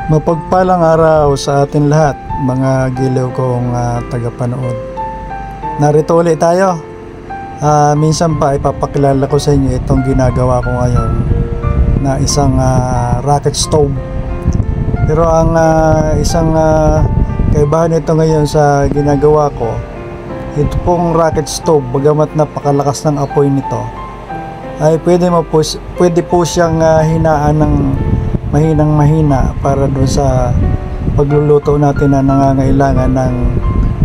Mapagpalang araw sa atin lahat, mga giliw kong tagapanood. Narito ulit tayo. Minsan pa ipapakilala ko sa inyo itong ginagawa ko ngayon na isang rocket stove. Pero ang isang kaibahan nito ngayon sa ginagawa ko, ito pong rocket stove, bagamat napakalakas ng apoy nito, ay pwede po siyang hinaan ng mahinang-mahina para doon sa pagluluto natin na nangangailangan ng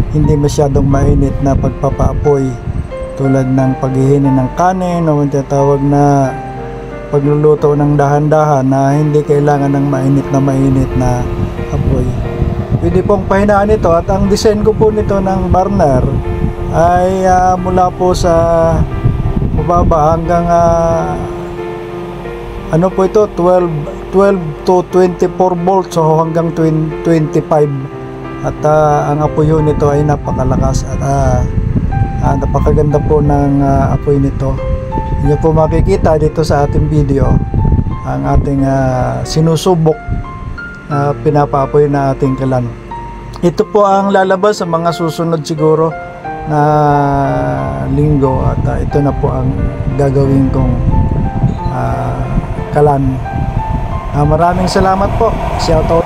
hindi masyadong mainit na pagpapaapoy, tulad ng paghihinin ng kanin o tinatawag na pagluluto ng dahan-dahan na hindi kailangan ng mainit na apoy. Pwede pong pahinaan ito, at ang design ko po nito ng burner ay mula po sa mababa hanggang ano po ito, 12 to 24 volts, so hanggang 25. At ang apoy nito ay napakalakas at napakaganda po ng apoy nito. Inyo po makikita dito sa ating video ang ating sinusubok na pinapaapoy na ating kalan. Ito po ang lalabas sa mga susunod siguro na linggo, at ito na po ang gagawin kong kalan. Maraming salamat po. Shout out.